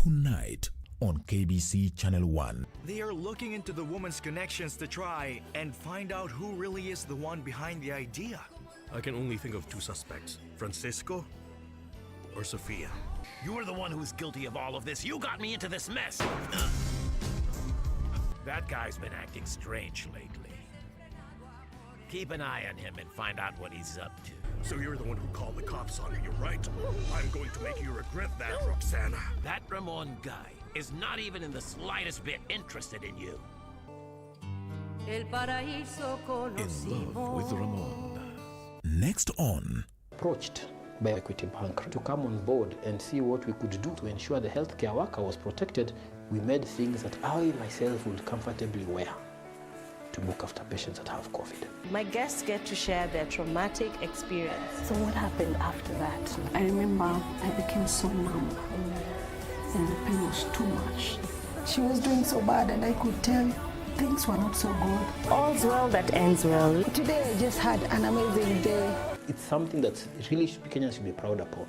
tonight on KBC Channel 1. They are looking into the woman's connections to try and find out who really is the one behind the idea. I can only think of two suspects, Francisco or Sophia. You're the one who's guilty of all of this. You got me into this mess. That guy's been acting strange lately. Keep an eye on him and find out what he's up to. So you're the one who called the cops on her, you're right. I'm going to make you regret that, Roxana. That Ramon guy is not even in the slightest bit interested in you. In Love with Ramon. Next on. Approached by Equity Bank to come on board and see what we could do to ensure the healthcare worker was protected. We made things that I myself would comfortably wear to look after patients that have COVID. My guests get to share their traumatic experience. So what happened after that? I remember I became so numb and the pain was too much. She was doing so bad and I could tell things were not so good. All's well that ends well. Today I just had an amazing day. It's something that really Kenyans should be proud upon.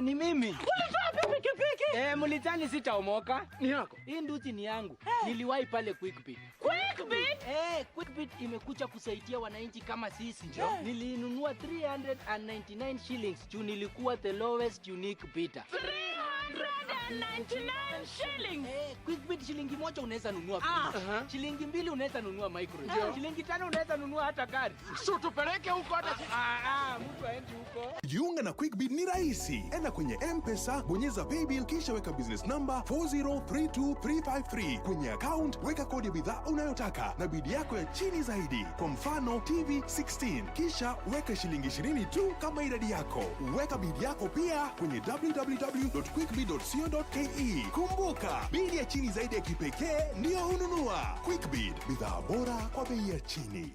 Ni mimi. Ulitoa pikipiki? Mulitani sitaomoka. Ni yako. Hii nduthi ni yangu. Niliwahi pale Quickbit. Quickbit? Quickbit imekuja kusaidia wananchi kama sisi. Nilinunua 399 shillings. Juu nilikuwa the lowest unique bidder. 399 shillings? Quickbit shilingi moja unaweza nunua pizza. Shilingi mbili unaweza nunua microwave. Shilingi tano unaweza nunua hata gari. So tupeleke huko hata mtu aende huko. Jiunga na Quickbit ni rahisi. Enda kwenye M-Pesa, bonyeza paybill kisha weka business number 4032353. Kwenye account weka kodi ya bidhaa unayotaka na bidi yako ya chini zaidi. Kwa mfano TV 16. Kisha weka shilingi 20 tu kama idadi yako. Weka bidi yako pia kwenye www.quickbit.co.ke. Kumbuka, bidi ya chini zaidi ya kipekee ndio ununua. Quickbit, bidhaa bora kwa bei ya chini.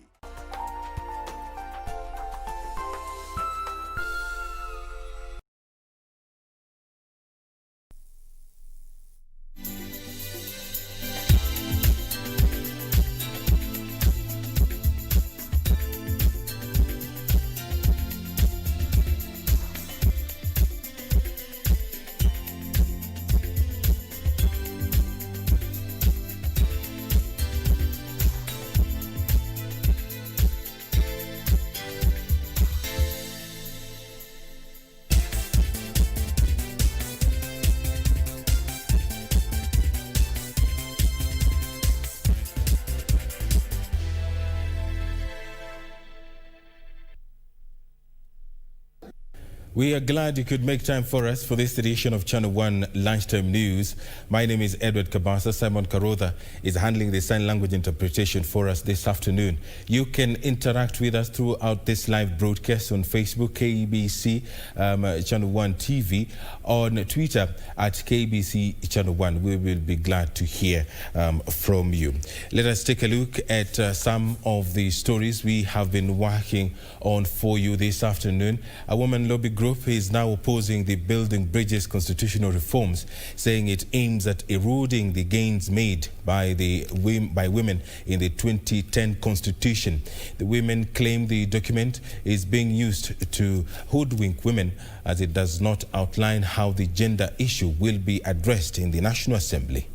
We are glad you could make time for us for this edition of Channel 1 Lunchtime News. My name is Edward Kabasa. Simon Karotha is handling the sign language interpretation for us this afternoon. You can interact with us throughout this live broadcast on Facebook, KBC Channel 1 TV, on Twitter at KBC Channel 1. We will be glad to hear from you. Let us take a look at some of the stories we have been working on for you this afternoon. A woman lobby group is now opposing the Building Bridges constitutional reforms, saying it aims at eroding the gains made by women in the 2010 constitution. The women claim the document is being used to hoodwink women, as it does not outline how the gender issue will be addressed in the National Assembly.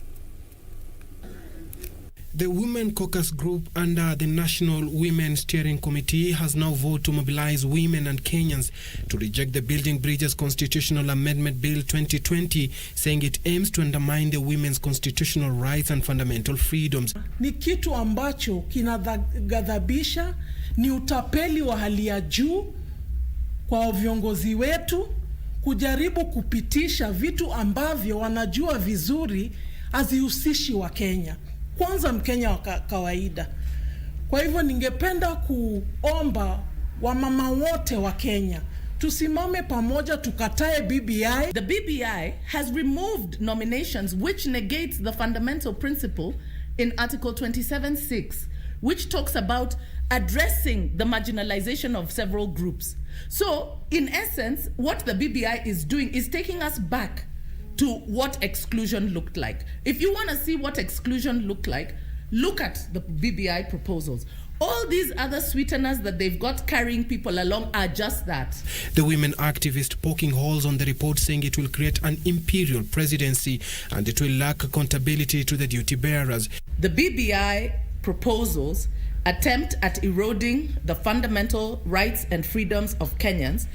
The Women Caucus Group under the National Women Steering Committee has now voted to mobilize women and Kenyans to reject the Building Bridges Constitutional Amendment Bill 2020, saying it aims to undermine the women's constitutional rights and fundamental freedoms. Ni kitu ambacho kinaghadhabisha, ni utapeli wa hali ya juu kwa viongozi wetu kujaribu kupitisha vitu ambavyo wanajua vizuri hazihusishi wa Kenya. Kwanza Mkenya wa kawaida. Kwa hivyo ningependa kuomba wamama wote wa Kenya tusimame pamoja tukatae BBI. The BBI has removed nominations which negates the fundamental principle in Article 27(6), which talks about addressing the marginalization of several groups. So, in essence, what the BBI is doing is taking us back to what exclusion looked like. If you want to see what exclusion looked like, look at the BBI proposals. All these other sweeteners that they've got carrying people along are just that. The women activist poking holes on the report, saying it will create an imperial presidency and it will lack accountability to the duty bearers. The BBI proposals attempt at eroding the fundamental rights and freedoms of Kenyans,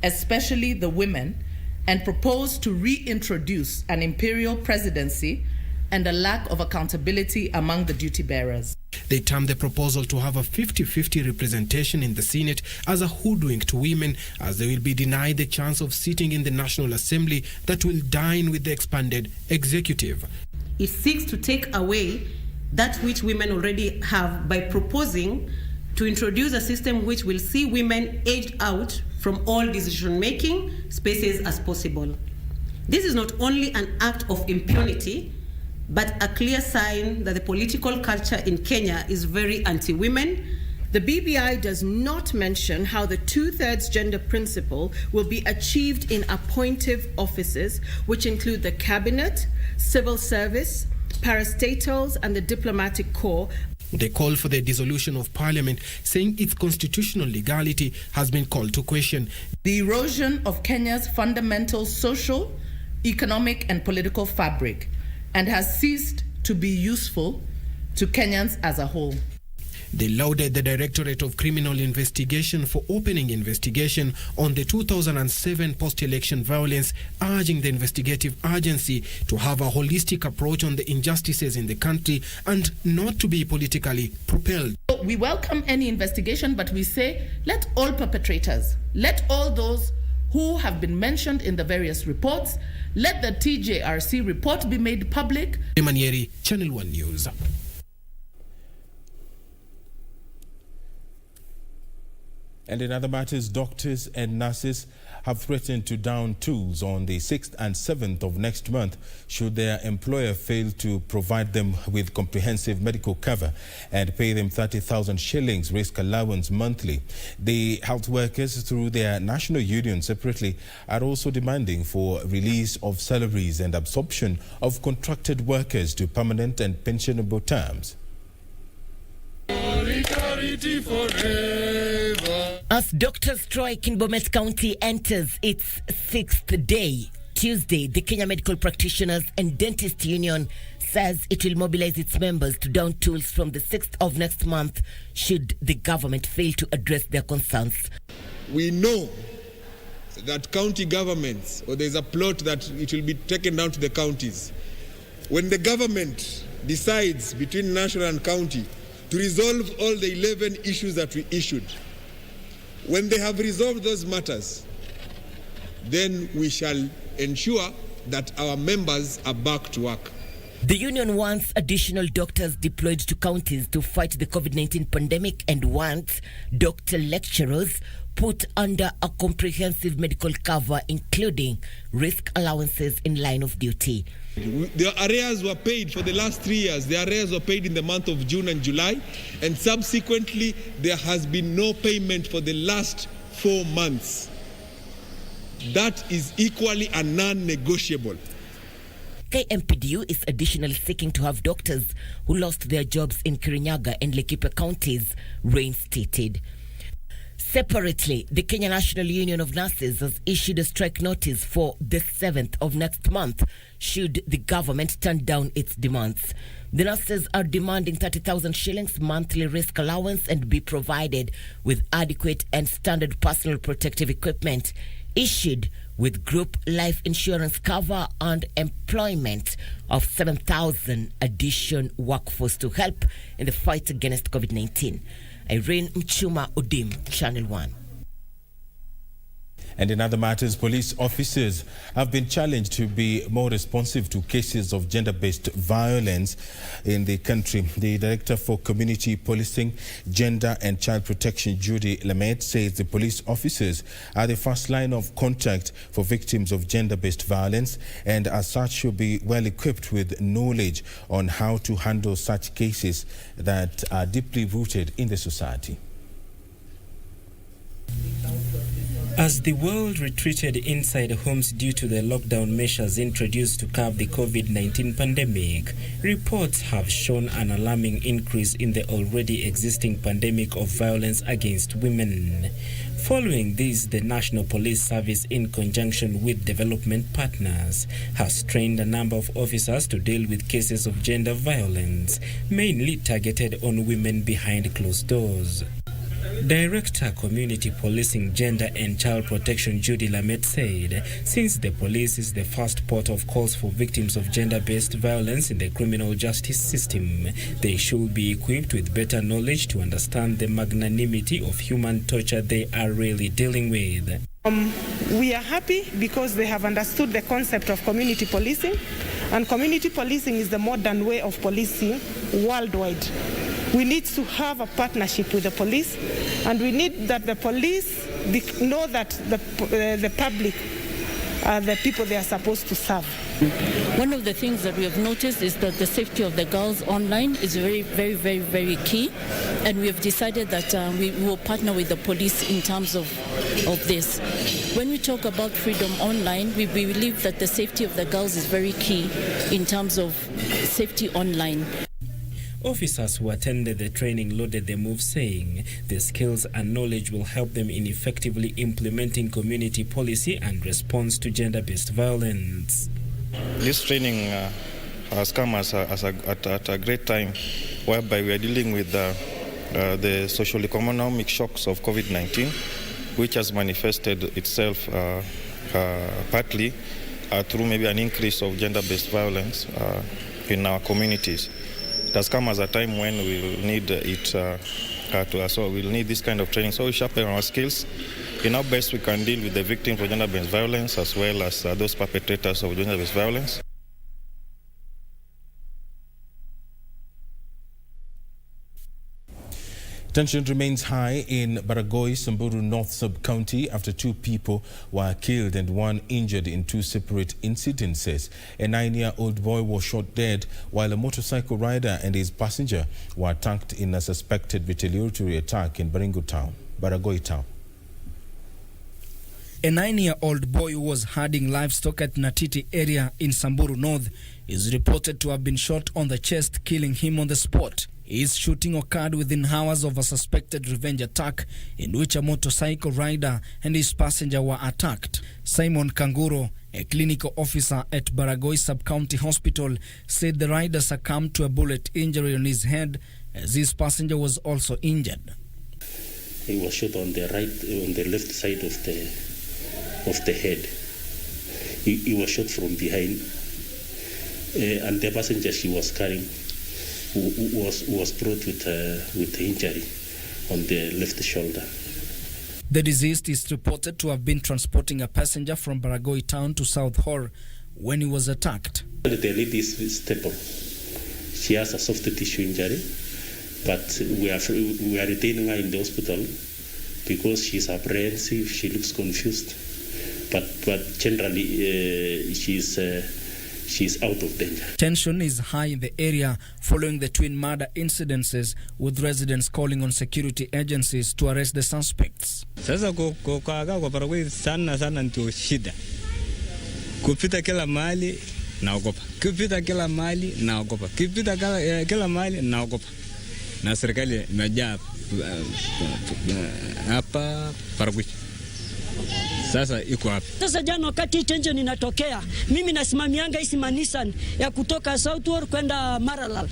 especially the women, and propose to reintroduce an imperial presidency and a lack of accountability among the duty bearers. They term the proposal to have a 50-50 representation in the Senate as a hoodwink to women, as they will be denied the chance of sitting in the National Assembly that will dine with the expanded executive. It seeks to take away that which women already have by proposing to introduce a system which will see women aged out from all decision-making spaces as possible. This is not only an act of impunity, but a clear sign that the political culture in Kenya is very anti-women. The BBI does not mention how the two-thirds gender principle will be achieved in appointive offices, which include the cabinet, civil service, parastatals, and the diplomatic corps. They call for the dissolution of parliament, saying its constitutional legality has been called to question. The erosion of Kenya's fundamental social, economic, and political fabric, and has ceased to be useful to Kenyans as a whole. They lauded the Directorate of Criminal Investigation for opening investigation on the 2007 post-election violence, urging the investigative agency to have a holistic approach on the injustices in the country and not to be politically propelled. We welcome any investigation, but we say let all perpetrators, let all those who have been mentioned in the various reports, let the TJRC report be made public. Emanieri, Channel 1 News. And in other matters, doctors and nurses have threatened to down tools on the 6th and 7th of next month should their employer fail to provide them with comprehensive medical cover and pay them 30,000 shillings risk allowance monthly. The health workers, through their national union separately, are also demanding for release of salaries and absorption of contracted workers to permanent and pensionable terms. As doctor strike in Bomet County enters its 6th day, Tuesday, the Kenya Medical Practitioners and Dentist Union says it will mobilize its members to down tools from the 6th of next month should the government fail to address their concerns. We know that county governments, or there's a plot that it will be taken down to the counties. When the government decides between national and county to resolve all the 11 issues that we issued, when they have resolved those matters, then we shall ensure that our members are back to work. The union wants additional doctors deployed to counties to fight the COVID-19 pandemic and wants doctor lecturers put under a comprehensive medical cover, including risk allowances in line of duty. The arrears were paid for the last 3 years. The arrears were paid in the month of June and July, and subsequently there has been no payment for the last 4 months. That is equally a non-negotiable. KMPDU is additionally seeking to have doctors who lost their jobs in Kirinyaga and Laikipia counties reinstated. Separately, the Kenya National Union of Nurses has issued a strike notice for the 7th of next month should the government turn down its demands. The nurses are demanding 30,000 shillings monthly risk allowance and be provided with adequate and standard personal protective equipment, issued with group life insurance cover and employment of 7,000 additional workforce to help in the fight against COVID-19. Irene Mchuma Odim, Channel 1. And in other matters, police officers have been challenged to be more responsive to cases of gender-based violence in the country. The Director for Community Policing, Gender and Child Protection, Judy Lamet, says the police officers are the first line of contact for victims of gender-based violence and as such should be well equipped with knowledge on how to handle such cases that are deeply rooted in the society. As the world retreated inside homes due to the lockdown measures introduced to curb the COVID-19 pandemic, reports have shown an alarming increase in the already existing pandemic of violence against women. Following this, the National Police Service, in conjunction with development partners, has trained a number of officers to deal with cases of gender violence, mainly targeted on women behind closed doors. Director Community Policing, Gender and Child Protection Judy Lamet said, since the police is the first port of calls for victims of gender-based violence in the criminal justice system, they should be equipped with better knowledge to understand the magnanimity of human torture they are really dealing with. We are happy because they have understood the concept of community policing, and community policing is the modern way of policing worldwide. We need to have a partnership with the police, and we need that the police know that the public are the people they are supposed to serve. One of the things that we have noticed is that the safety of the girls online is very key, and we have decided that we will partner with the police in terms of this. When we talk about freedom online, we believe that the safety of the girls is very key in terms of safety online. Officers who attended the training lauded the move, saying the skills and knowledge will help them in effectively implementing community policy and response to gender-based violence. This training has come at a great time, whereby we are dealing with the social-economic shocks of COVID-19, which has manifested itself partly through maybe an increase of gender-based violence in our communities. It has come as a time when we will need we'll need this kind of training. So we sharpen our skills in how best we can deal with the victims of gender-based violence as well as those perpetrators of gender-based violence. Tension remains high in Baragoi, Samburu North Sub-County after 2 people were killed and 1 injured in 2 separate incidences. A 9-year-old boy was shot dead while a motorcycle rider and his passenger were attacked in a suspected retaliatory attack in Baragoi town. A 9-year-old boy who was herding livestock at Natiti area in Samburu North is reported to have been shot on the chest, killing him on the spot. His shooting occurred within hours of a suspected revenge attack in which a motorcycle rider and his passenger were attacked. Simon Kanguro, a clinical officer at Baragoi Sub-County Hospital, said the rider succumbed to a bullet injury on his head as his passenger was also injured. He was shot on the left side of the head. He was shot from behind, and the passenger she was carrying was brought with injury on the left shoulder. The deceased is reported to have been transporting a passenger from Baragoi town to South Hor when he was attacked. The lady is stable. She has a soft tissue injury, but we are retaining her in the hospital because she's apprehensive. She looks confused, but generally she's out of danger. Tension is high in the area following the twin murder incidences, with residents calling on security agencies to arrest the suspects. Sasa kukaa kwa Baragoi sana ndio shida. Kupita kila mahali naogopa. Kupita kila mahali naogopa. Kupita kila mahali naogopa. Na serikali imejaa hapa Baragoi. Sasa iko hapa. Sasa jana wakati tension inatokea, mimi nasimamianga hizi manisan ya kutoka Southward kwenda Maralal.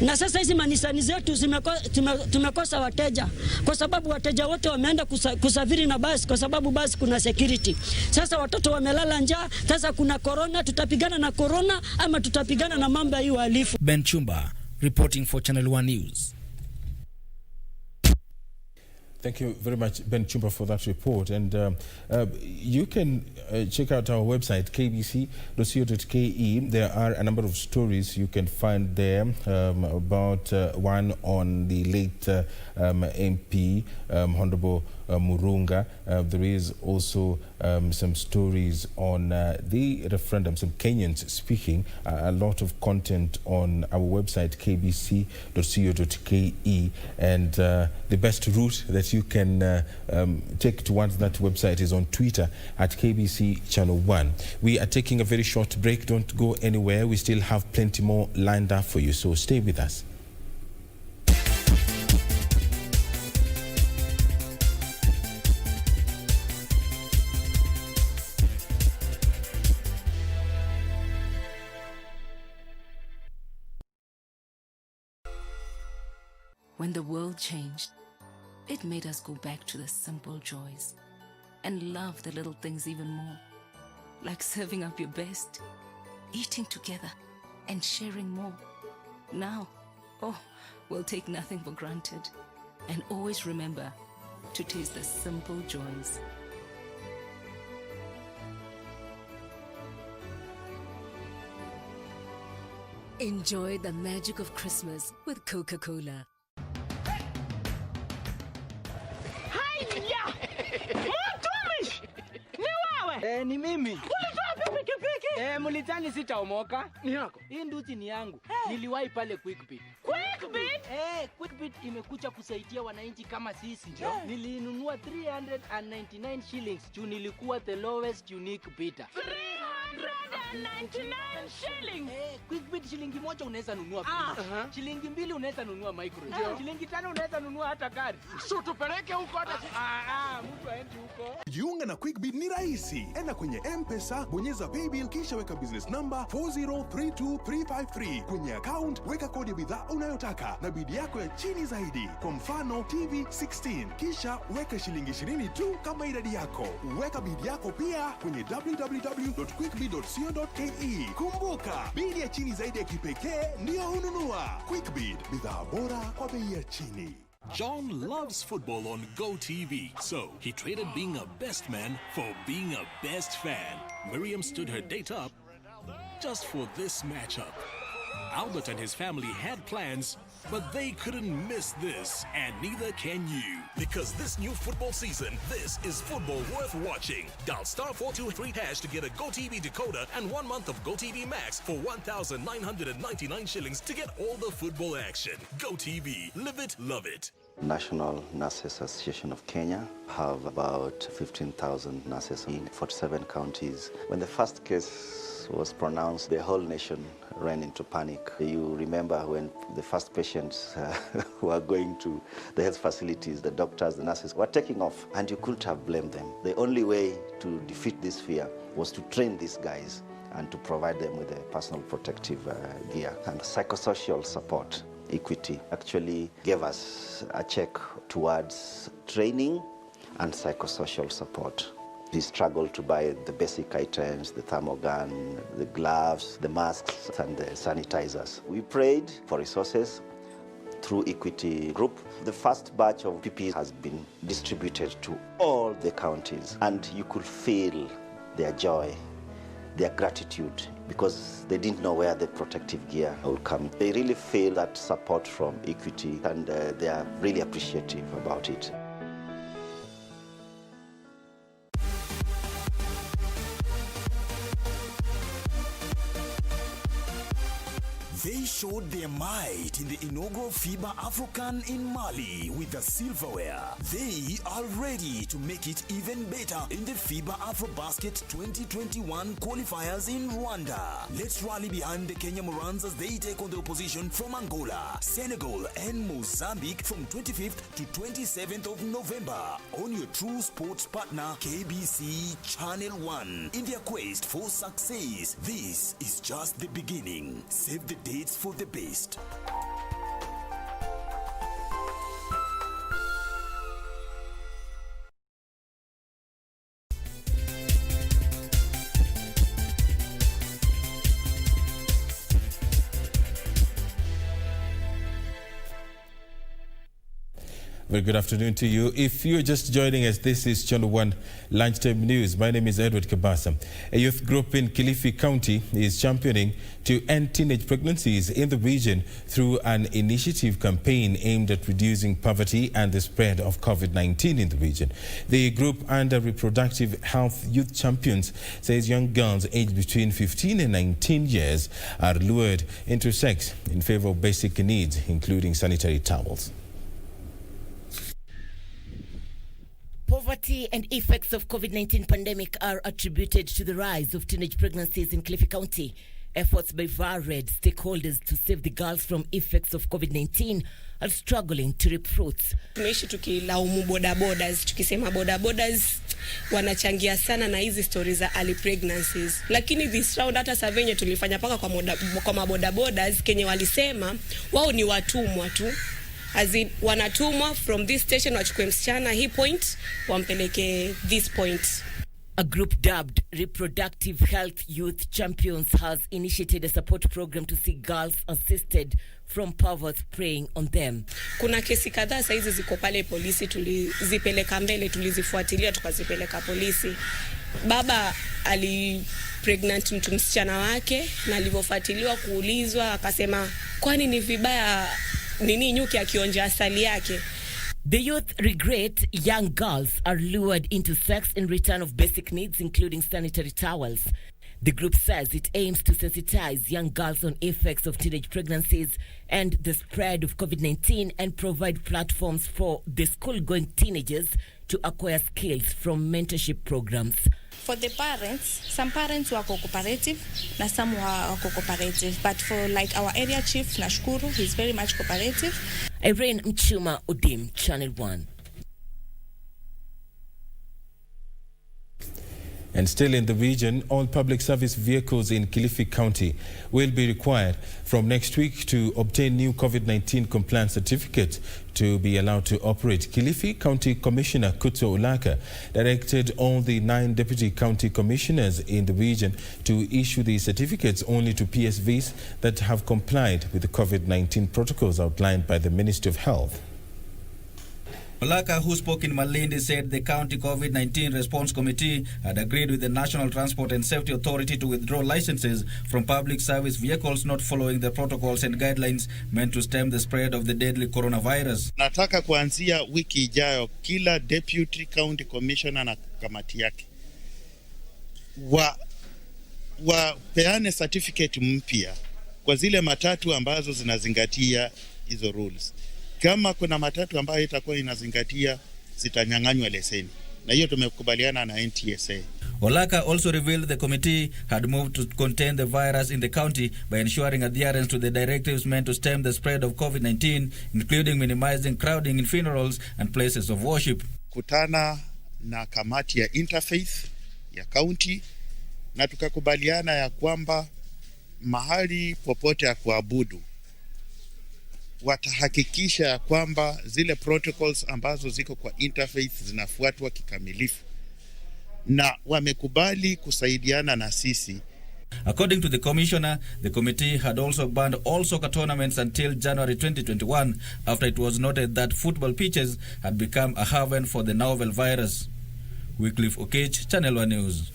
Na sasa hizi manisani zetu tumekosa wateja kwa sababu wateja wote wameenda kusafiri na basi kwa sababu basi kuna security. Sasa watoto wamelala njaa, sasa kuna corona, tutapigana na corona ama tutapigana na mambo ya uhalifu. Ben Chumba reporting for Channel 1 News. Thank you very much, Ben Chumba, for that report. And you can check out our website, kbc.co.ke. There are a number of stories you can find there about one on the late MP, Honorable Murunga. There is also some stories on the referendum, some Kenyans speaking, a lot of content on our website kbc.co.ke, and the best route that you can take towards that website is on Twitter at KBC Channel 1. We are taking a very short break. Don't go anywhere. We still have plenty more lined up for you, so stay with us. When the world changed, it made us go back to the simple joys and love the little things even more, like serving up your best, eating together, and sharing more. Now, we'll take nothing for granted and always remember to taste the simple joys. Enjoy the magic of Christmas with Coca-Cola. Ni mimi. Ulitoa pikipiki? Mulitani sitaomoka. Ni yako. Hii nduti ni yangu. Niliwahi pale Quickbit. Quickbit? Quickbit imekuja kusaidia wananchi kama sisi. Nilinunua 399 shillings. Juu nilikuwa the lowest unique bidder. 399 shillings. Quickbit shilingi moja unaweza nunua pizza. Shilingi mbili unaweza nunua microwave. Shilingi tano unaweza nunua hata gari. So tupeleke huko hata mtu aende huko. Jiunga na Quickbit ni rahisi. Enda kwenye M-Pesa, bonyeza paybill kisha weka business number 4032353. Kwenye account weka kodi ya bidhaa unayotaka na bidi yako ya chini zaidi. Kwa mfano TV 16. Kisha weka shilingi 20 tu kama idadi yako. Weka bidi yako pia kwenye www.quickbit.co.ke. Kumbuka, bidi ya chini zaidi ya kipekee ndio ununua. Quickbit, bidhaa bora kwa bei ya chini. John loves football on GoTV, so he traded being a best man for being a best fan. Miriam stood her date up just for this matchup. Albert and his family had plans, but they couldn't miss this, and neither can you. Because this new football season, this is football worth watching. Dial *423# to get a GoTV decoder and 1 month of GoTV Max for 1,999 shillings to get all the football action. GoTV, live it, love it. National Nurses Association of Kenya have about 15,000 nurses in 47 counties. When the first case was pronounced, the whole nation ran into panic. You remember when the first patients were going to the health facilities, the doctors, the nurses were taking off, and you couldn't have blamed them. The only way to defeat this fear was to train these guys and to provide them with a personal protective gear and psychosocial support. Equity actually gave us a check towards training and psychosocial support. We struggled to buy the basic items, the thermogun, the gloves, the masks, and the sanitizers. We prayed for resources through Equity Group. The first batch of PPE has been distributed to all the counties, and you could feel their joy, their gratitude, because they didn't know where the protective gear would come. They really feel that support from Equity, and they are really appreciative about it. They showed their might in the inaugural FIBA African in Mali with the silverware. They are ready to make it even better in the FIBA AfroBasket 2021 qualifiers in Rwanda. Let's rally behind the Kenya Morans as they take on the opposition from Angola, Senegal, and Mozambique from 25th to 27th of November on your true sports partner KBC Channel 1 in their quest for success. This is just the beginning. Save the dates for the best. Very good afternoon to you. If you're just joining us, this is Channel 1 Lunchtime News. My name is Edward Kabasa. A youth group in Kilifi County is championing to end teenage pregnancies in the region through an initiative campaign aimed at reducing poverty and the spread of COVID-19 in the region. The group, under Reproductive Health Youth Champions, says young girls aged between 15 and 19 years are lured into sex in favor of basic needs, including sanitary towels. Poverty and effects of COVID-19 pandemic are attributed to the rise of teenage pregnancies in Kilifi County. Efforts by varied stakeholders to save the girls from effects of COVID-19 are struggling to reap fruits. Tumeishi tukilaumu bodabodas, tukisema bodabodas wanachangia sana na hizi stories za early pregnancies. Lakini this round hata survey tulifanya paka kwa mabodabodas kenye walisema wao ni watumwa tu. As in, wanatumwa from this station wachukue msichana hii point wampeleke this point. A group dubbed Reproductive Health Youth Champions has initiated a support program to see girls assisted from perverts preying on them. Kuna kesi kadhaa saizi ziko pale polisi, tulizipeleka mbele, tulizifuatilia tukazipeleka polisi. Baba pregnant mtu msichana wake na alivyofuatiliwa kuulizwa akasema kwani ni vibaya nini nyuki akionja asali yake. The youth regret young girls are lured into sex in return of basic needs, including sanitary towels. The group says it aims to sensitize young girls on effects of teenage pregnancies and the spread of COVID-19 and provide platforms for the school-going teenagers to acquire skills from mentorship programs. For the parents, some parents were cooperative, na some were cooperative. But for like our area chief, Nashkuru, he's very much cooperative. Irene Mchuma Udim, Channel 1. And still in the region, all public service vehicles in Kilifi County will be required from next week to obtain new COVID-19 compliance certificates to be allowed to operate. Kilifi County Commissioner Kutso Ulaka directed all the 9 deputy county commissioners in the region to issue the certificates only to PSVs that have complied with the COVID-19 protocols outlined by the Ministry of Health. Ulaka, who spoke in Malindi, said the county COVID-19 response committee had agreed with the National Transport and Safety Authority to withdraw licenses from public service vehicles not following the protocols and guidelines meant to stem the spread of the deadly coronavirus. Nataka kuanzia wiki ijayo kila deputy county commissioner na kamati yake peane certificate mpya kwa zile matatu ambazo zinazingatia hizo rules. Kama kuna matatu ambayo itakuwa inazingatia zitanyang'anywa leseni. Na hiyo tumekubaliana na NTSA. Olaka also revealed the committee had moved to contain the virus in the county by ensuring adherence to the directives meant to stem the spread of COVID-19, including minimizing crowding in funerals and places of worship. Kutana na kamati ya interfaith ya county na tukakubaliana ya kwamba mahali popote ya kuabudu watahakikisha ya kwamba zile protocols ambazo ziko kwa interfaith zinafuatwa kikamilifu na wamekubali kusaidiana na sisi. According to the commissioner, the committee had also banned all soccer tournaments until January 2021 after it was noted that football pitches had become a haven for the novel virus. Wycliffe Okech, Channel 1 News.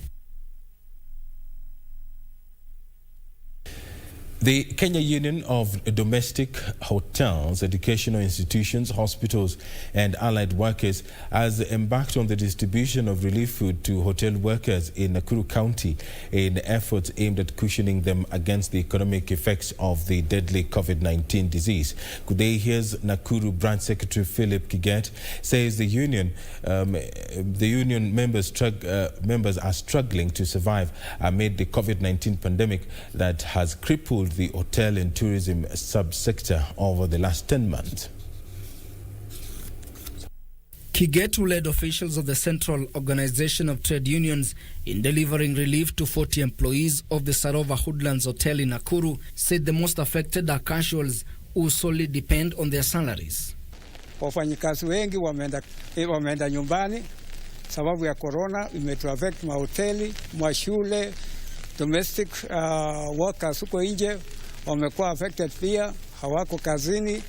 The Kenya Union of Domestic Hotels, Educational Institutions, Hospitals and Allied Workers has embarked on the distribution of relief food to hotel workers in Nakuru County in efforts aimed at cushioning them against the economic effects of the deadly COVID-19 disease. Today, here's Nakuru Branch Secretary Philip Kiget says the union members are struggling to survive amid the COVID-19 pandemic that has crippled the hotel and tourism subsector over the last 10 months. Kigetu led officials of the Central Organization of Trade Unions in delivering relief to 40 employees of the Sarova Hoodlands Hotel in Nakuru said the most affected are casuals who solely depend on their salaries. Wafanyikazi wengi wameenda nyumbani sababu ya corona, imetuaffect mahoteli, mashule, domestic workers huko nje wamekuwa affected pia, hawako kazini.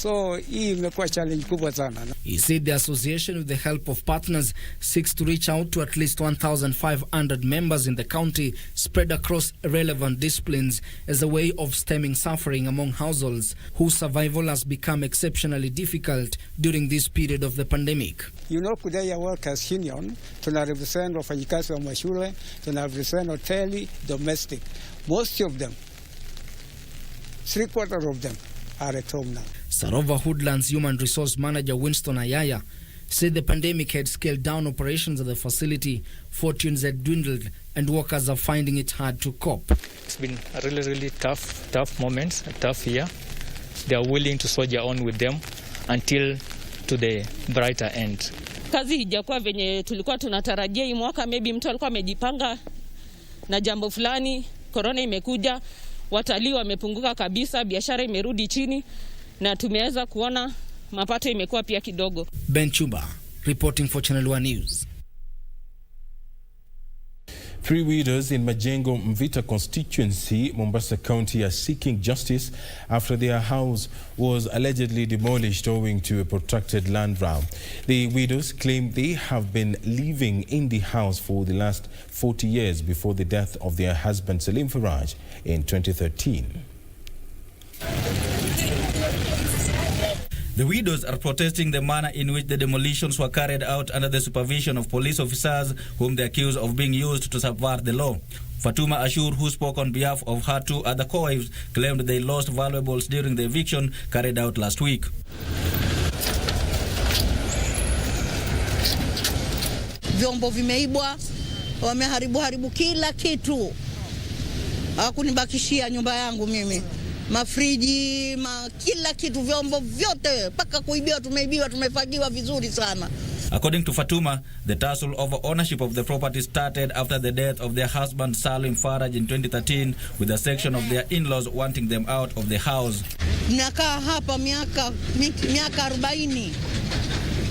So hii imekuwa challenge kubwa sana. He said the association, with the help of partners, seeks to reach out to at least 1,500 members in the county spread across relevant disciplines as a way of stemming suffering among households whose survival has become exceptionally difficult during this period of the pandemic. You know, Kudaya Workers Union, tuna represent wafanyikazi wa mashule, tuna represent hoteli, domestic. Most of them, 3/4 of them, are at home now. Sarova Hoodlands Human Resource Manager Winston Ayaya said the pandemic had scaled down operations at the facility, fortunes had dwindled, and workers are finding it hard to cope. It's been a really tough moments, a tough year. They are willing to soldier on with them until to the brighter end. Kazi hijakuwa venye tulikuwa tunatarajia hii mwaka. Maybe mtu alikuwa amejipanga na jambo fulani, corona imekuja, watalii wamepunguka kabisa, biashara imerudi chini, na tumeweza kuona mapato imekuwa pia kidogo. Ben Chumba reporting for Channel 1 News. 3 widows in Majengo Mvita constituency, Mombasa County, are seeking justice after their house was allegedly demolished owing to a protracted land row. The widows claim they have been living in the house for the last 40 years before the death of their husband Salim Faraj in 2013. The widows are protesting the manner in which the demolitions were carried out under the supervision of police officers whom they accuse of being used to subvert the law. Fatuma Ashur, who spoke on behalf of her 2 other co-wives, claimed they lost valuables during the eviction carried out last week. Vyombo vimeibwa, wameharibu kila kitu. Hawakunibakishia nyumba yangu mimi. Mafriji, kila kitu, vyombo vyote, paka kuibiwa, tumeibiwa, tumefagiwa vizuri sana. According to Fatuma, the tussle over ownership of the property started after the death of their husband Salim Faraj in 2013, with a section of their in-laws wanting them out of the house. Nakaa hapa miaka 40.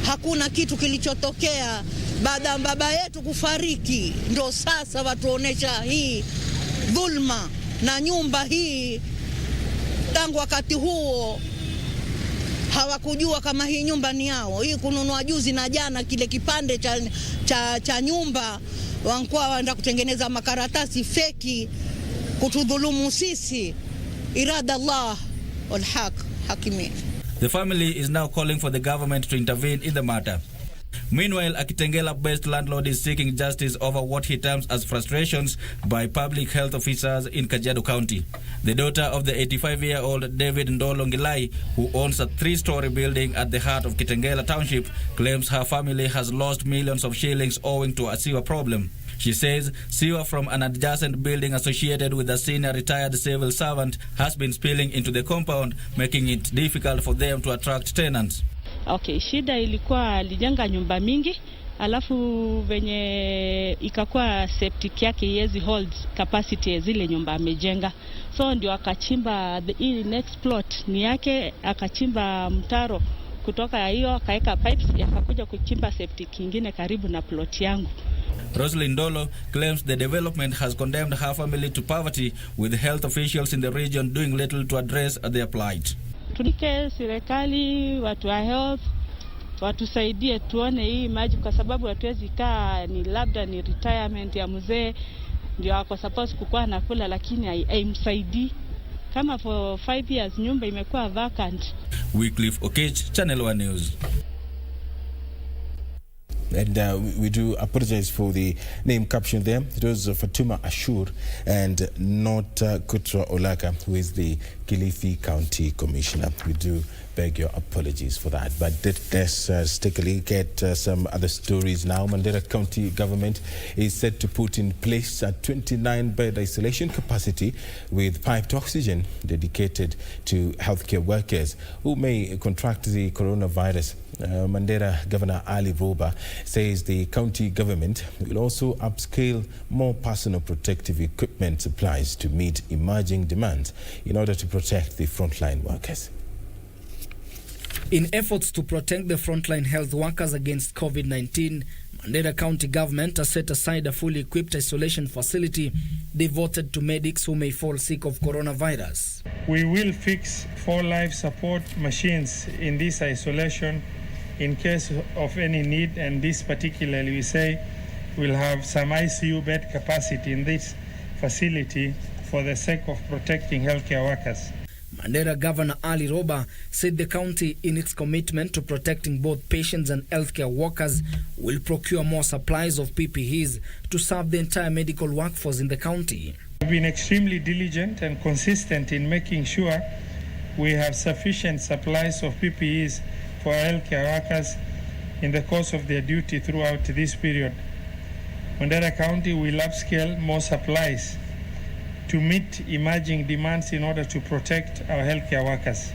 Hakuna kitu kilichotokea baada ya baba yetu kufariki. Ndio sasa watuonesha hii dhulma na nyumba hii. Tangu wakati huo hawakujua kama hii nyumba ni yao. Hii kununua juzi na jana kile kipande cha nyumba, wankuwa waenda kutengeneza makaratasi feki kutudhulumu sisi. Irada Allah wal haq hakimin. The family is now calling for the government to intervene in the matter. Meanwhile, a Kitengela-based landlord is seeking justice over what he terms as frustrations by public health officers in Kajiado County. The daughter of the 85-year-old David Ndolo Ngilai, who owns a 3-story building at the heart of Kitengela Township, claims her family has lost millions of shillings owing to a sewer problem. She says sewer from an adjacent building associated with a senior retired civil servant has been spilling into the compound, making it difficult for them to attract tenants. Okay, shida ilikuwa alijenga nyumba mingi, alafu venye ikakuwa septic yake yezi hold capacity ya zile nyumba amejenga. So ndio akachimba the next plot ni yake, akachimba mtaro kutoka hiyo akaeka pipes yakakuja kuchimba septic kingine karibu na plot yangu. Rosalind Ndolo claims the development has condemned her family to poverty, with health officials in the region doing little to address their plight. Tulike serikali, watu wa health, watusaidie tuone hii maji, kwa sababu hatuwezi kaa ni labda ni retirement ya mzee ndio ako supposed kukua na kula, lakini haimsaidii. Kama for 5 years nyumba imekuwa vacant. Wycliffe Okech, Channel 1 News. And we do apologize for the name caption there. It was Fatuma Ashur and not Kutra Olaka, who is the Kilifi County Commissioner. We do beg your apologies for that. But let's take a look at some other stories now. Mandera County government is set to put in place a 29-bed isolation capacity with piped oxygen dedicated to healthcare workers who may contract the coronavirus. Mandera Governor Ali Roba says the county government will also upscale more personal protective equipment supplies to meet emerging demands in order to protect the frontline workers. In efforts to protect the frontline health workers against COVID-19, Mandera County government has set aside a fully equipped isolation facility devoted to medics who may fall sick of coronavirus. We will fix 4 life support machines in this isolation in case of any need, and this particularly we say we'll have some ICU bed capacity in this facility for the sake of protecting healthcare workers. Mandera Governor Ali Roba said the county, in its commitment to protecting both patients and healthcare workers, will procure more supplies of PPEs to serve the entire medical workforce in the county. We've been extremely diligent and consistent in making sure we have sufficient supplies of PPEs for healthcare workers in the course of their duty throughout this period. Mandera County will upscale more supplies to meet emerging demands in order to protect our healthcare workers.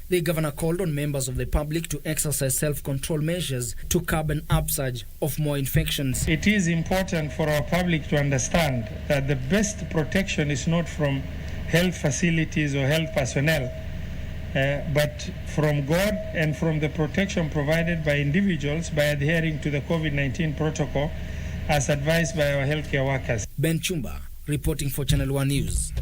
The governor called on members of the public to exercise self-control measures to curb an upsurge of more infections. It is important for our public to understand that the best protection is not from health facilities or health personnel, but from God and from the protection provided by individuals by adhering to the COVID-19 protocol as advised by our healthcare workers. Ben Chumba, reporting for Channel 1 News.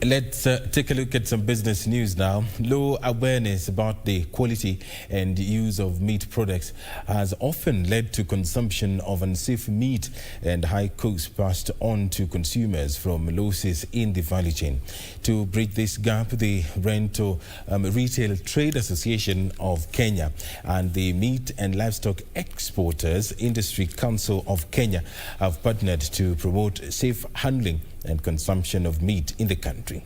Let's take a look at some business news now. Low awareness about the quality and use of meat products has often led to consumption of unsafe meat and high costs passed on to consumers from losses in the value chain. To bridge this gap, the Retail Trade Association of Kenya and the Meat and Livestock Exporters Industry Council of Kenya have partnered to promote safe handling and consumption of meat in the country.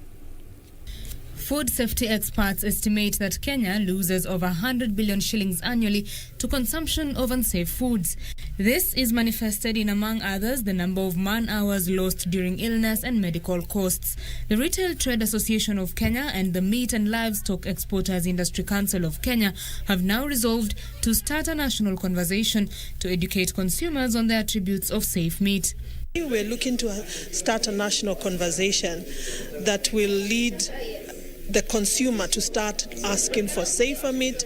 Food safety experts estimate that Kenya loses over 100 billion shillings annually to consumption of unsafe foods. This is manifested in, among others, the number of man-hours lost during illness and medical costs. The Retail Trade Association of Kenya and the Meat and Livestock Exporters Industry Council of Kenya have now resolved to start a national conversation to educate consumers on the attributes of safe meat. We're looking to start a national conversation that will lead the consumer to start asking for safer meat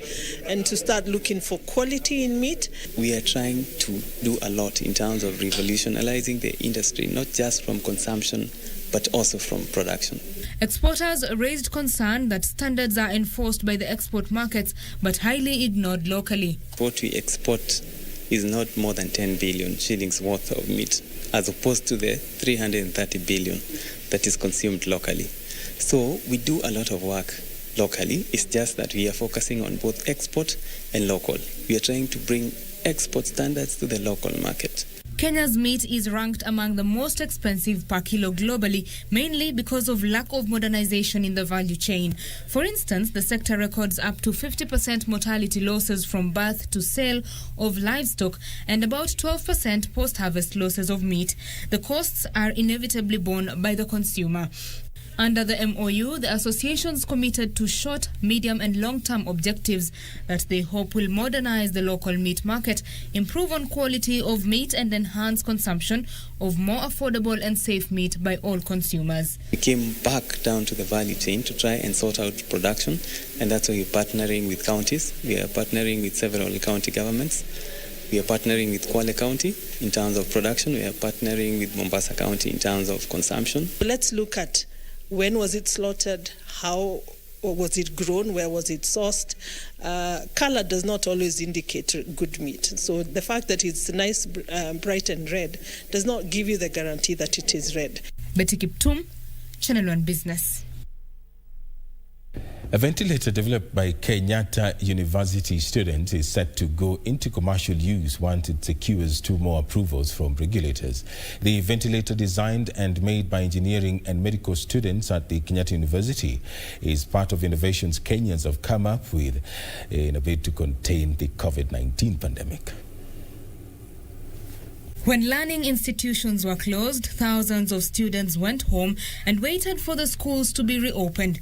and to start looking for quality in meat. We are trying to do a lot in terms of revolutionizing the industry, not just from consumption, but also from production. Exporters raised concern that standards are enforced by the export markets but highly ignored locally. What we export is not more than 10 billion shillings worth of meat, as opposed to the 330 billion that is consumed locally. So we do a lot of work locally. It's just that we are focusing on both export and local. We are trying to bring export standards to the local market. Kenya's meat is ranked among the most expensive per kilo globally, mainly because of lack of modernization in the value chain. For instance, the sector records up to 50% mortality losses from birth to sale of livestock and about 12% post-harvest losses of meat. The costs are inevitably borne by the consumer. Under the MOU, the associations committed to short, medium and long-term objectives that they hope will modernize the local meat market, improve on quality of meat and enhance consumption of more affordable and safe meat by all consumers. We came back down to the value chain to try and sort out production, and that's why we're partnering with counties. We are partnering with several county governments. We are partnering with Kwale County in terms of production. We are partnering with Mombasa County in terms of consumption. Let's look at when was it slaughtered, how was it grown, where was it sourced. Color does not always indicate good meat. So the fact that it's nice, bright and red does not give you the guarantee that it is red. Betty Kiptum, Channel 1 Business. A ventilator developed by Kenyatta University students is set to go into commercial use once it secures 2 more approvals from regulators. The ventilator, designed and made by engineering and medical students at the Kenyatta University, is part of innovations Kenyans have come up with in a bid to contain the COVID-19 pandemic. When learning institutions were closed, thousands of students went home and waited for the schools to be reopened.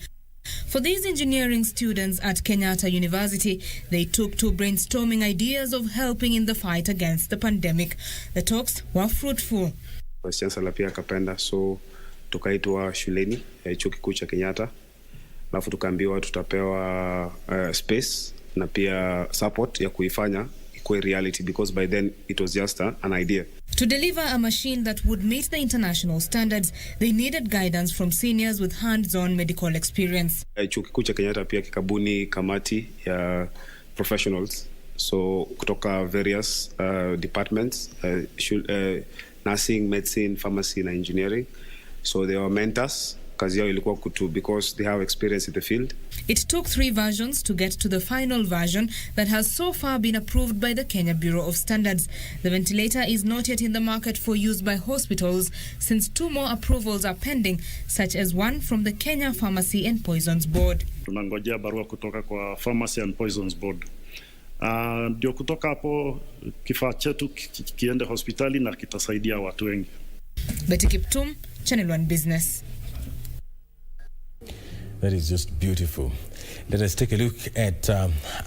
For these engineering students at Kenyatta University, they took to brainstorming ideas of helping in the fight against the pandemic. The talks were fruitful. Vice Chancellor pia akapenda, so tukaitwa shuleni chuo kikuu cha Kenyatta, alafu tukaambiwa tutapewa space na pia support ya kuifanya ikuwe reality, because by then it was just an idea. To deliver a machine that would meet the international standards, they needed guidance from seniors with hands-on medical experience. Chuo kikuu cha Kenyatta pia kikabuni kamati ya professionals, so kutoka various departments, nursing, medicine, pharmacy na engineering. So they were mentors. Kazi yao ilikuwa because they have experience in the field. It took 3 versions to get to the final version that has so far been approved by the Kenya Bureau of Standards. The ventilator is not yet in the market for use by hospitals, since 2 more approvals are pending, such as one from the Kenya Pharmacy and Poisons Board. Tunangojea barua kutoka kwa Pharmacy and Poisons Board. Ndio kutoka hapo kifaa chetu kiende hospitali na kitasaidia watu wengi. Betty Kiptum, Channel 1 Business. That is just beautiful. Let us take a look at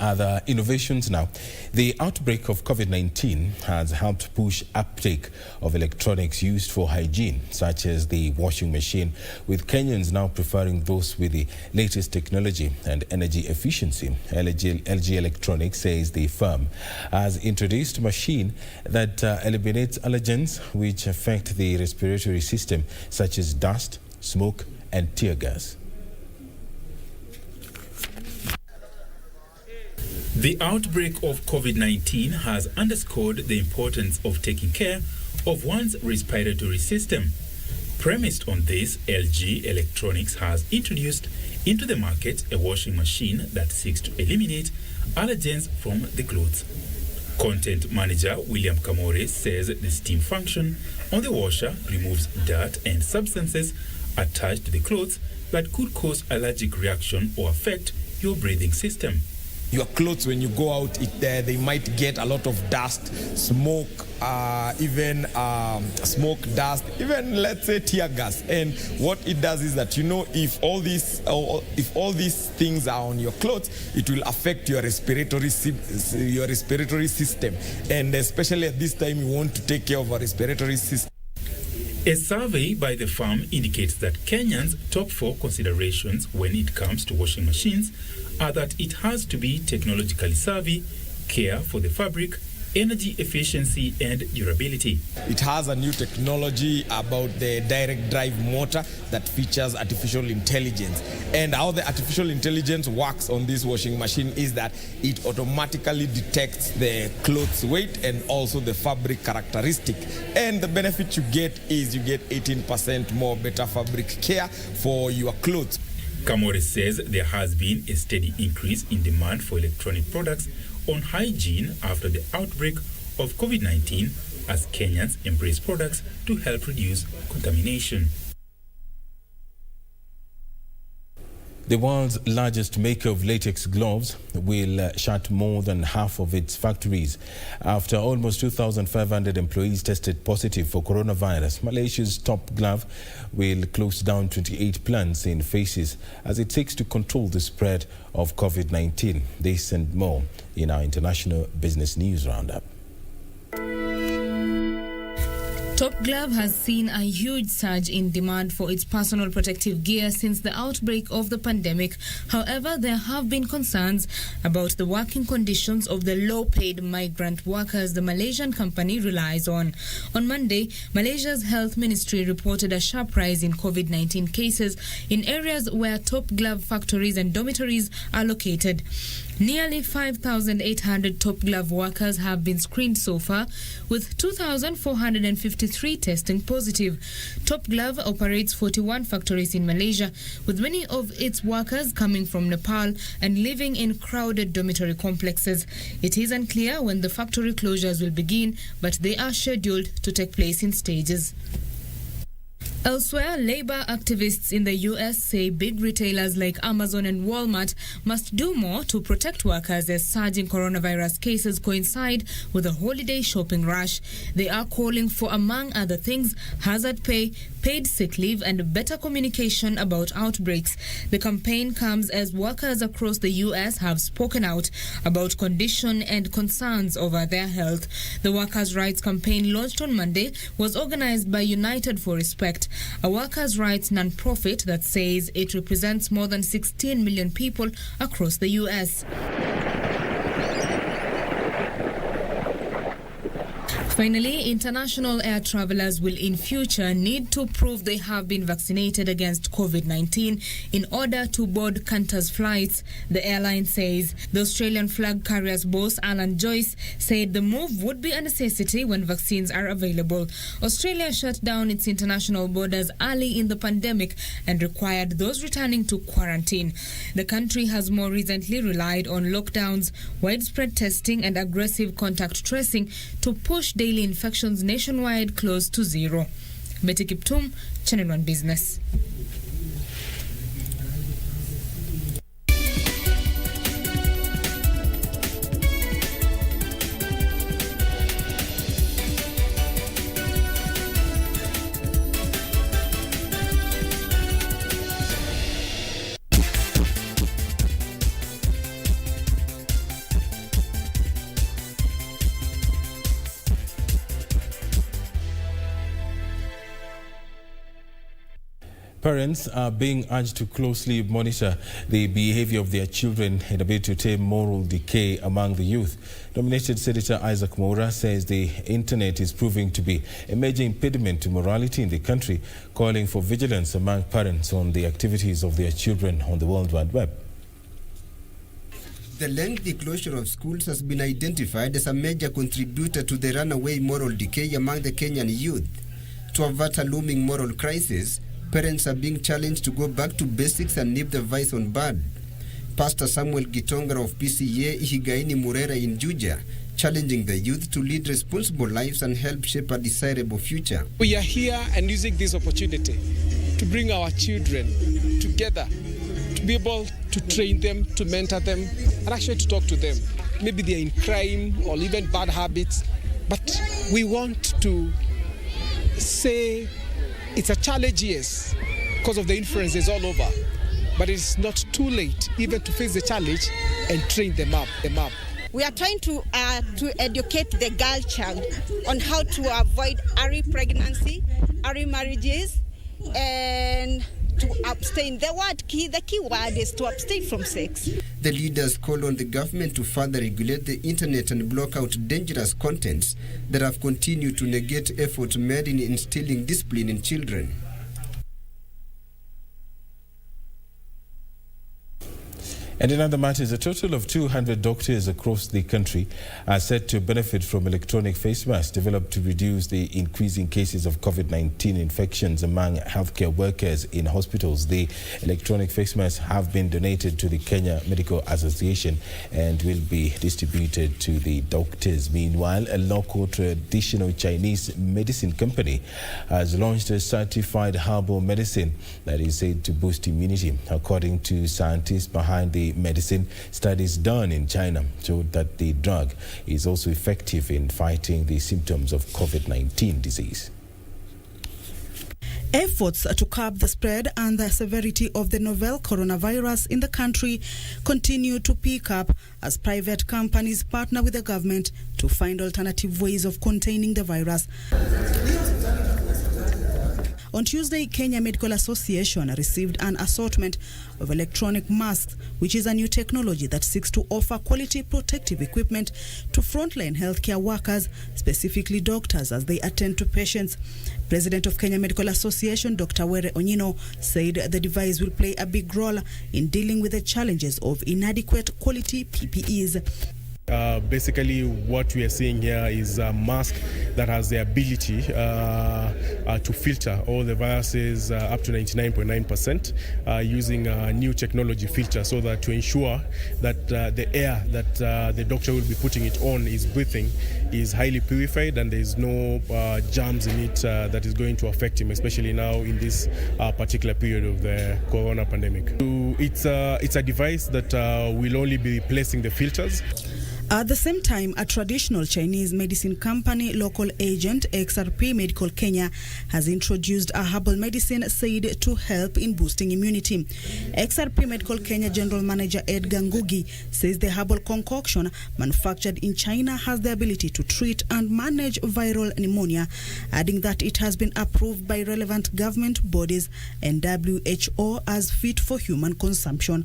other innovations now. The outbreak of COVID-19 has helped push uptake of electronics used for hygiene, such as the washing machine, with Kenyans now preferring those with the latest technology and energy efficiency. LG Electronics says the firm has introduced a machine that eliminates allergens which affect the respiratory system, such as dust, smoke, and tear gas. The outbreak of COVID-19 has underscored the importance of taking care of one's respiratory system. Premised on this, LG Electronics has introduced into the market a washing machine that seeks to eliminate allergens from the clothes. Content manager William Kamore says the steam function on the washer removes dirt and substances attached to the clothes that could cause allergic reaction or affect your breathing system. Your clothes, when you go out, they might get a lot of dust, smoke, even smoke, dust, even let's say tear gas. And what it does is that, you know, if all these things are on your clothes, it will affect your respiratory system. And especially at this time, you want to take care of our respiratory system. A survey by the firm indicates that Kenyans' top 4 considerations when it comes to washing machines are that it has to be technologically savvy, care for the fabric, energy efficiency, and durability. It has a new technology about the direct drive motor that features artificial intelligence. And how the artificial intelligence works on this washing machine is that it automatically detects the clothes weight and also the fabric characteristic. And the benefit you get is you get 18% more better fabric care for your clothes. Kamore says there has been a steady increase in demand for electronic products on hygiene after the outbreak of COVID-19 as Kenyans embrace products to help reduce contamination. The world's largest maker of latex gloves will shut more than half of its factories after almost 2,500 employees tested positive for coronavirus. Malaysia's Top Glove will close down 28 plants in phases as it seeks to control the spread of COVID-19. This and more in our international business news roundup. Top Glove has seen a huge surge in demand for its personal protective gear since the outbreak of the pandemic. However, there have been concerns about the working conditions of the low-paid migrant workers the Malaysian company relies on. On Monday, Malaysia's health ministry reported a sharp rise in COVID-19 cases in areas where Top Glove factories and dormitories are located. Nearly 5,800 Top Glove workers have been screened so far, with 2,453 testing positive. Top Glove operates 41 factories in Malaysia, with many of its workers coming from Nepal and living in crowded dormitory complexes. It is unclear when the factory closures will begin, but they are scheduled to take place in stages. Elsewhere, labor activists in the U.S. say big retailers like Amazon and Walmart must do more to protect workers as surging coronavirus cases coincide with a holiday shopping rush. They are calling for, among other things, hazard pay, paid sick leave, and better communication about outbreaks. The campaign comes as workers across the U.S. have spoken out about condition and concerns over their health. The Workers' Rights Campaign, launched on Monday, was organized by United for Respect, a workers' rights non-profit that says it represents more than 16 million people across the U.S. Finally, international air travelers will in future need to prove they have been vaccinated against COVID-19 in order to board Qantas flights, the airline says. The Australian flag carrier's boss, Alan Joyce, said the move would be a necessity when vaccines are available. Australia shut down its international borders early in the pandemic and required those returning to quarantine. The country has more recently relied on lockdowns, widespread testing and aggressive contact tracing to push daily infections nationwide close to zero. Betty Kiptum, Channel 1 Business. Parents are being urged to closely monitor the behavior of their children in a bid to tame moral decay among the youth. Nominated Senator Isaac Moura says the internet is proving to be a major impediment to morality in the country, calling for vigilance among parents on the activities of their children on the World Wide Web. The lengthy closure of schools has been identified as a major contributor to the runaway moral decay among the Kenyan youth. To avert a looming moral crisis, parents are being challenged to go back to basics and nip the vice on bud. Pastor Samuel Gitonga of PCA Ihigaini Murera in Juja, challenging the youth to lead responsible lives and help shape a desirable future. We are here and using this opportunity to bring our children together, to be able to train them, to mentor them, and actually to talk to them. Maybe they're in crime or even bad habits, but we want to say it's a challenge, yes, because of the influences all over. But it's not too late even to face the challenge and train them up. We are trying to educate the girl child on how to avoid early pregnancy, early marriages, and to abstain. The key word is to abstain from sex. The leaders call on the government to further regulate the internet and block out dangerous contents that have continued to negate efforts made in instilling discipline in children. And in other matters, a total of 200 doctors across the country are set to benefit from electronic face masks developed to reduce the increasing cases of COVID-19 infections among healthcare workers in hospitals. The electronic face masks have been donated to the Kenya Medical Association and will be distributed to the doctors. Meanwhile, a local traditional Chinese medicine company has launched a certified herbal medicine that is said to boost immunity. According to scientists behind the medicine, studies done in China showed that the drug is also effective in fighting the symptoms of COVID-19 disease. Efforts to curb the spread and the severity of the novel coronavirus in the country continue to pick up as private companies partner with the government to find alternative ways of containing the virus. On Tuesday, Kenya Medical Association received an assortment of electronic masks, which is a new technology that seeks to offer quality protective equipment to frontline healthcare workers, specifically doctors, as they attend to patients. President of Kenya Medical Association, Dr. Were Onyino, said the device will play a big role in dealing with the challenges of inadequate quality PPEs. Basically, what we are seeing here is a mask that has the ability to filter all the viruses up to 99.9% using a new technology filter, so that to ensure that the air that the doctor will be putting it on is breathing is highly purified and there is no germs in it that is going to affect him, especially now in this particular period of the corona pandemic. It's a device that will only be replacing the filters. At the same time, a traditional Chinese medicine company, local agent XRP Medical Kenya, has introduced a herbal medicine said to help in boosting immunity. XRP Medical Kenya General Manager Edgar Ngugi says the herbal concoction manufactured in China has the ability to treat and manage viral pneumonia, adding that it has been approved by relevant government bodies and WHO as fit for human consumption.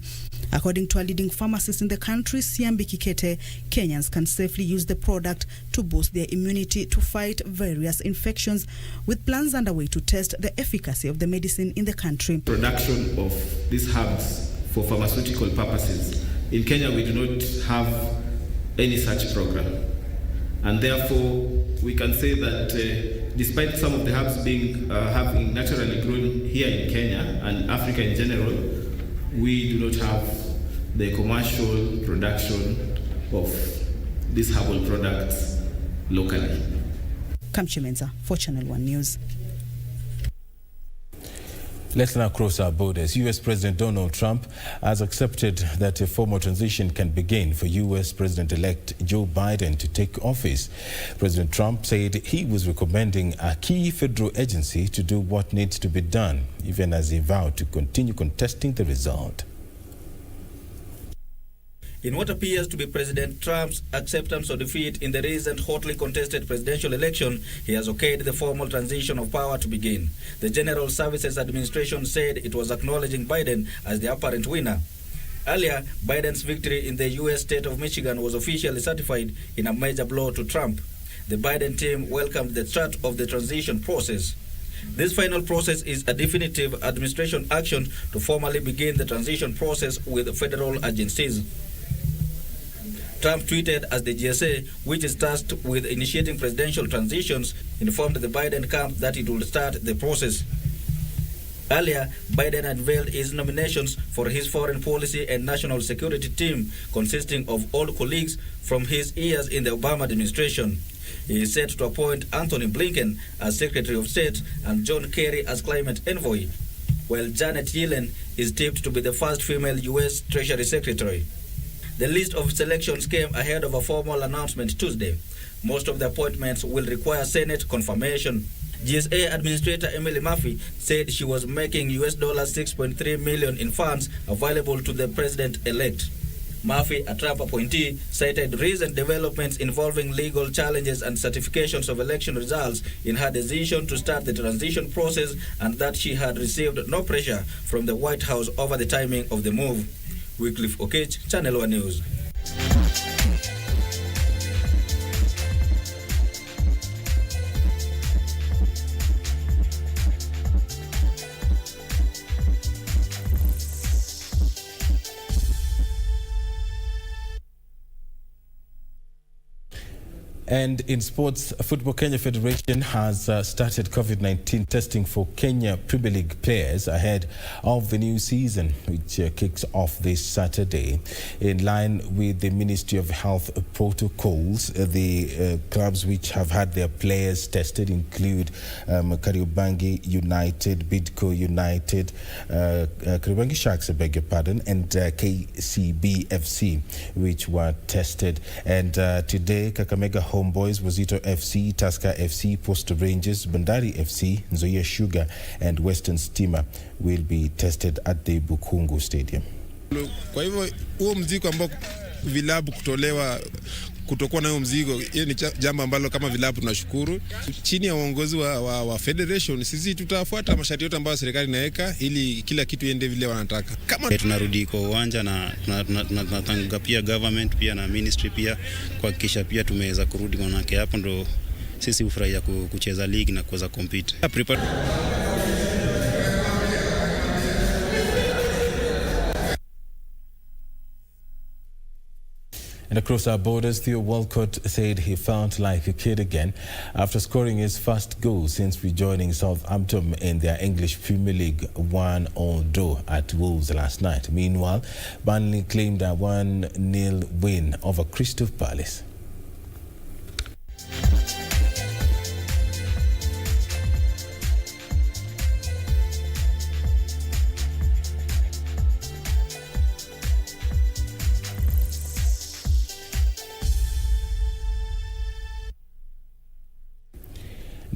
According to a leading pharmacist in the country, Siambi Kikete, Kenyans can safely use the product to boost their immunity to fight various infections, with plans underway to test the efficacy of the medicine in the country. Production of these herbs for pharmaceutical purposes. In Kenya, we do not have any such program. And therefore, we can say that despite some of the herbs being having naturally grown here in Kenya and Africa in general, we do not have the commercial production of these herbal products locally. Kamchi Menza for Channel 1 News. Let's now cross our borders. U.S. President Donald Trump has accepted that a formal transition can begin for U.S. President-elect Joe Biden to take office. President Trump said he was recommending a key federal agency to do what needs to be done, even as he vowed to continue contesting the result. In what appears to be President Trump's acceptance of defeat in the recent hotly contested presidential election, he has okayed the formal transition of power to begin. The General Services Administration said it was acknowledging Biden as the apparent winner. Earlier, Biden's victory in the U.S. state of Michigan was officially certified in a major blow to Trump. The Biden team welcomed the start of the transition process. This final process is a definitive administration action to formally begin the transition process with federal agencies. Trump tweeted as the GSA, which is tasked with initiating presidential transitions, informed the Biden camp that it would start the process. Earlier, Biden unveiled his nominations for his foreign policy and national security team, consisting of old colleagues from his years in the Obama administration. He is set to appoint Anthony Blinken as Secretary of State and John Kerry as climate envoy, while Janet Yellen is tipped to be the first female U.S. Treasury Secretary. The list of selections came ahead of a formal announcement Tuesday. Most of the appointments will require Senate confirmation. GSA Administrator Emily Murphy said she was making US $6.3 million in funds available to the president-elect. Murphy, a Trump appointee, cited recent developments involving legal challenges and certifications of election results in her decision to start the transition process, and that she had received no pressure from the White House over the timing of the move. Wycliffe Okech, Channel 1 News. And in sports, Football Kenya Federation has started COVID-19 testing for Kenya Premier League players ahead of the new season, which kicks off this Saturday. In line with the Ministry of Health protocols, the clubs which have had their players tested include Kariobangi United, Bidco United, Kariobangi Sharks, I beg your pardon, and KCB FC, which were tested. And today, Kakamega Homeboys, Wazito FC, Tusker FC, Posta Rangers, Bandari FC, Nzoia Sugar and Western Stima will be tested at the Bukungu Stadium. Kwa hivyo huo mzigo ambao vilabu kutolewa kutokuwa na huo mzigo, hiyo ni jambo ambalo kama vilabu tunashukuru. Chini ya uongozi wa federation, sisi tutafuata masharti yote ambayo serikali inaweka ili kila kitu iende vile wanataka. Kama tunarudi kwa uwanja na tunatanga pia government pia na ministry pia kuhakikisha pia tumeweza kurudi, manake hapo ndo sisi ufurahia kucheza league na kuweza compete. And across our borders, Theo Walcott said he felt like a kid again after scoring his first goal since rejoining Southampton in their English Premier League 1-0 draw at Wolves last night. Meanwhile, Burnley claimed a 1-0 win over Crystal Palace.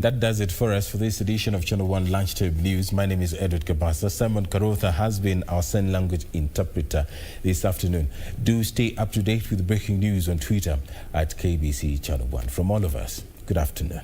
that does it for us for this edition of Channel 1 Lunchtime News. My name is Edward Kabasa. Simon Karotha has been our sign language interpreter this afternoon. Do stay up to date with breaking news on Twitter at KBC Channel 1. From all of us, good afternoon.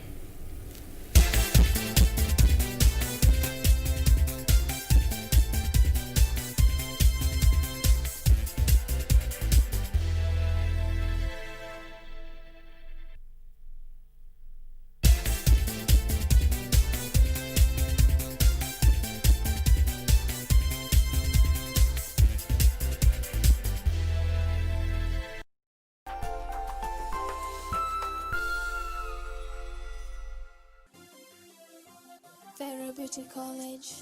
Vera Beauty College.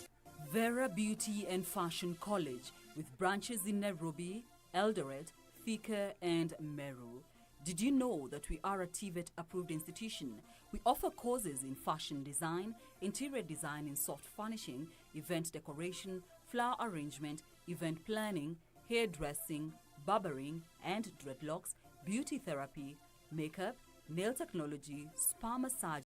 Vera Beauty and Fashion College, with branches in Nairobi, Eldoret, Thika, and Meru. Did you know that we are a TVET approved institution? We offer courses in fashion design, interior design and soft furnishing, event decoration, flower arrangement, event planning, hairdressing, barbering and dreadlocks, beauty therapy, makeup, nail technology, spa massage,